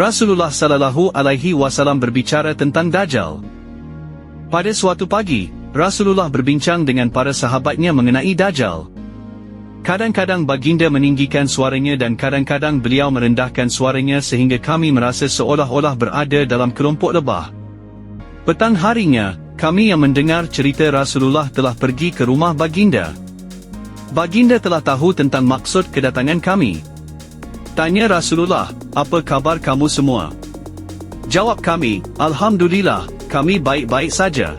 Rasulullah sallallahu alaihi wasallam berbicara tentang Dajjal. Pada suatu pagi, Rasulullah berbincang dengan para sahabatnya mengenai Dajjal. Kadang-kadang baginda meninggikan suaranya dan kadang-kadang beliau merendahkan suaranya sehingga kami merasa seolah-olah berada dalam kelompok lebah. Petang harinya, kami yang mendengar cerita Rasulullah telah pergi ke rumah baginda. Baginda telah tahu tentang maksud kedatangan kami. Tanya Rasulullah, apa khabar kamu semua? Jawab kami, Alhamdulillah, kami baik-baik saja.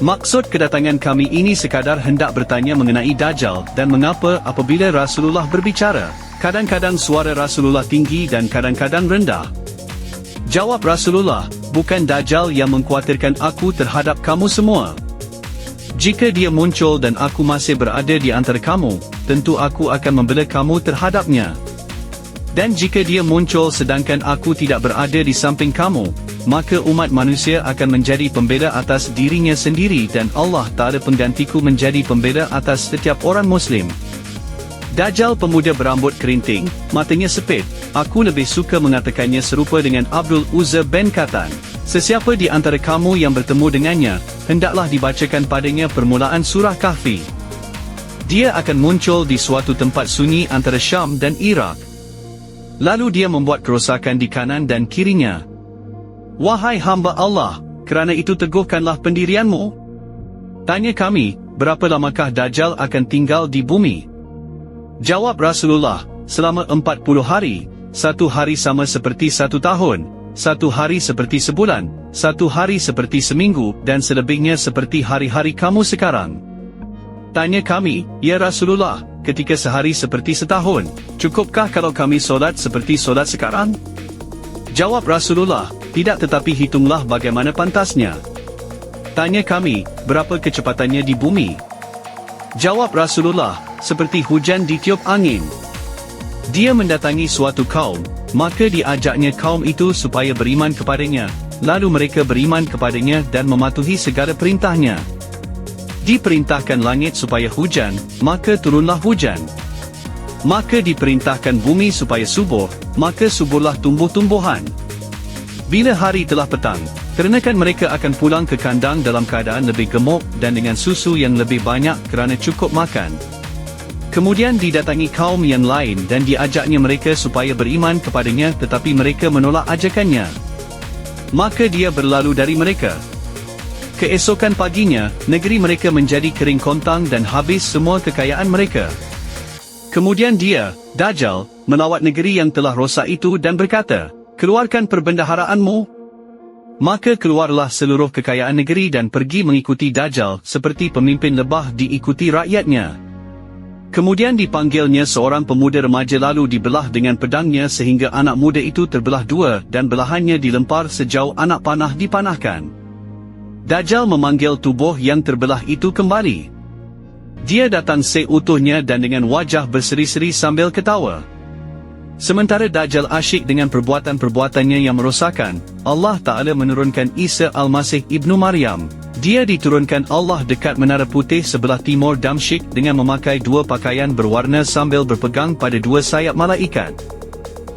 Maksud kedatangan kami ini sekadar hendak bertanya mengenai Dajjal dan mengapa apabila Rasulullah berbicara, kadang-kadang suara Rasulullah tinggi dan kadang-kadang rendah. Jawab Rasulullah, bukan Dajjal yang mengkhawatirkan aku terhadap kamu semua. Jika dia muncul dan aku masih berada di antara kamu, tentu aku akan membela kamu terhadapnya. Dan jika dia muncul sedangkan aku tidak berada di samping kamu, maka umat manusia akan menjadi pembela atas dirinya sendiri dan Allah tak ada penggantiku menjadi pembela atas setiap orang Muslim. Dajjal pemuda berambut kerinting, matanya sepit, aku lebih suka mengatakannya serupa dengan Abdul Uzza bin Qatan. Sesiapa di antara kamu yang bertemu dengannya, hendaklah dibacakan padanya permulaan surah Kahfi. Dia akan muncul di suatu tempat sunyi antara Syam dan Iraq. Lalu dia membuat kerosakan di kanan dan kirinya. Wahai hamba Allah, kerana itu teguhkanlah pendirianmu. Tanya kami, berapa lamakah Dajjal akan tinggal di bumi? Jawab Rasulullah, selama 40 hari, satu hari sama seperti 1 tahun, satu hari seperti sebulan, satu hari seperti seminggu, dan selebihnya seperti hari-hari kamu sekarang. Tanya kami, ya Rasulullah, ketika sehari seperti setahun, cukupkah kalau kami solat seperti solat sekarang? Jawab Rasulullah, tidak, tetapi hitunglah bagaimana pantasnya. Tanya kami, berapa kecepatannya di bumi? Jawab Rasulullah, seperti hujan ditiup angin. Dia mendatangi suatu kaum, maka diajaknya kaum itu supaya beriman kepadanya, lalu mereka beriman kepadanya dan mematuhi segala perintahnya. Diperintahkan langit supaya hujan, maka turunlah hujan. Maka diperintahkan bumi supaya subur, maka suburlah tumbuh-tumbuhan. Bila hari telah petang, keranakan mereka akan pulang ke kandang dalam keadaan lebih gemuk dan dengan susu yang lebih banyak kerana cukup makan. Kemudian didatangi kaum yang lain dan diajaknya mereka supaya beriman kepadanya tetapi mereka menolak ajakannya. Maka dia berlalu dari mereka. Keesokan paginya, negeri mereka menjadi kering kontang dan habis semua kekayaan mereka. Kemudian dia, Dajjal, melawat negeri yang telah rosak itu dan berkata, keluarkan perbendaharaanmu. Maka keluarlah seluruh kekayaan negeri dan pergi mengikuti Dajjal seperti pemimpin lebah diikuti rakyatnya. Kemudian dipanggilnya seorang pemuda remaja lalu dibelah dengan pedangnya sehingga anak muda itu terbelah dua dan belahannya dilempar sejauh anak panah dipanahkan. Dajjal memanggil tubuh yang terbelah itu kembali. Dia datang seutuhnya dan dengan wajah berseri-seri sambil ketawa. Sementara Dajjal asyik dengan perbuatan-perbuatannya yang merosakkan, Allah Ta'ala menurunkan Isa Al-Masih Ibnu Maryam. Dia diturunkan Allah dekat Menara Putih sebelah timur Damsyik dengan memakai dua pakaian berwarna sambil berpegang pada dua sayap malaikat.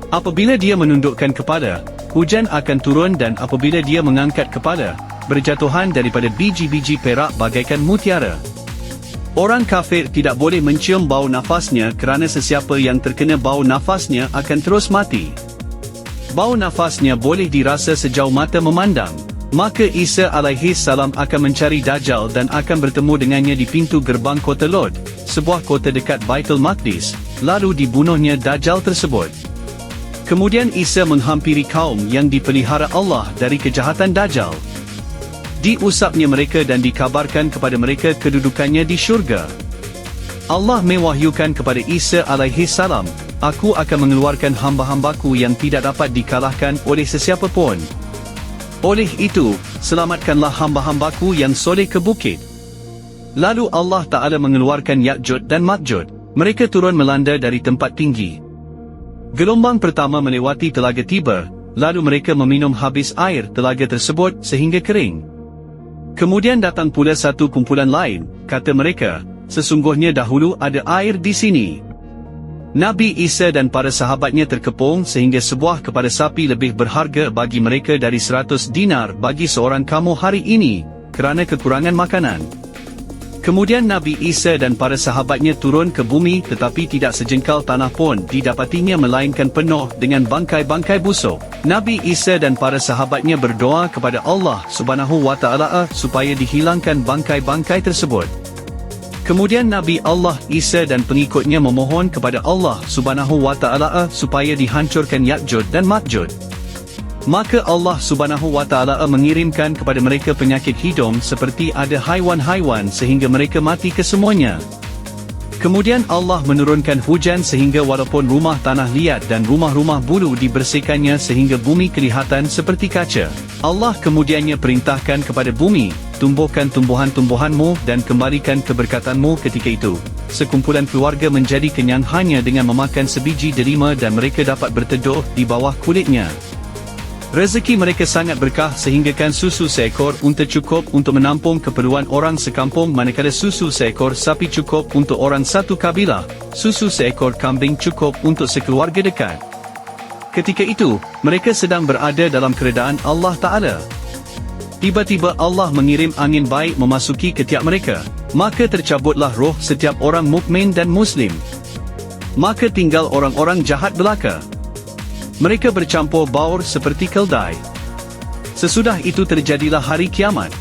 Apabila dia menundukkan kepala, hujan akan turun dan apabila dia mengangkat kepala, berjatuhan daripada biji-biji perak bagaikan mutiara. Orang kafir tidak boleh mencium bau nafasnya kerana sesiapa yang terkena bau nafasnya akan terus mati. Bau nafasnya boleh dirasa sejauh mata memandang. Maka Isa alaihi salam akan mencari Dajjal dan akan bertemu dengannya di pintu gerbang kota Lod, sebuah kota dekat Baitul Maqdis, lalu dibunuhnya Dajjal tersebut. Kemudian Isa menghampiri kaum yang dipelihara Allah dari kejahatan Dajjal. Diusapnya mereka dan dikabarkan kepada mereka kedudukannya di syurga. Allah mewahyukan kepada Isa alaihi salam, aku akan mengeluarkan hamba-hambaku yang tidak dapat dikalahkan oleh sesiapa pun. Oleh itu, selamatkanlah hamba-hambaku yang soleh ke bukit. Lalu Allah Ta'ala mengeluarkan Ya'jud dan Ma'jud. Mereka turun melanda dari tempat tinggi. Gelombang pertama melewati telaga Tiber, lalu mereka meminum habis air telaga tersebut sehingga kering. Kemudian datang pula satu kumpulan lain, kata mereka, sesungguhnya dahulu ada air di sini. Nabi Isa dan para sahabatnya terkepung sehingga sebuah kepala sapi lebih berharga bagi mereka dari 100 dinar bagi seorang kamu hari ini, kerana kekurangan makanan. Kemudian Nabi Isa dan para sahabatnya turun ke bumi tetapi tidak sejengkal tanah pun didapatinya melainkan penuh dengan bangkai-bangkai busuk. Nabi Isa dan para sahabatnya berdoa kepada Allah Subhanahu wa Ta'ala supaya dihilangkan bangkai-bangkai tersebut. Kemudian Nabi Allah Isa dan pengikutnya memohon kepada Allah Subhanahu wa Ta'ala supaya dihancurkan Ya'juj dan Ma'juj. Maka Allah Subhanahu wa Ta'ala mengirimkan kepada mereka penyakit hidung seperti ada haiwan-haiwan sehingga mereka mati kesemuanya. Kemudian Allah menurunkan hujan sehingga walaupun rumah tanah liat dan rumah-rumah bulu dibersihkannya sehingga bumi kelihatan seperti kaca. Allah kemudiannya perintahkan kepada bumi, tumbuhkan tumbuhan-tumbuhanmu dan kembalikan keberkatanmu ketika itu. Sekumpulan keluarga menjadi kenyang hanya dengan memakan sebiji delima dan mereka dapat berteduh di bawah kulitnya. Rezeki mereka sangat berkah sehinggakan susu seekor unta cukup untuk menampung keperluan orang sekampung manakala susu seekor sapi cukup untuk orang satu kabilah, susu seekor kambing cukup untuk sekeluarga dekat. Ketika itu, mereka sedang berada dalam keredaan Allah Ta'ala. Tiba-tiba Allah mengirim angin baik memasuki ketiak mereka, maka tercabutlah roh setiap orang mukmin dan muslim. Maka tinggal orang-orang jahat belaka. Mereka bercampur baur seperti keldai. Sesudah itu terjadilah hari kiamat.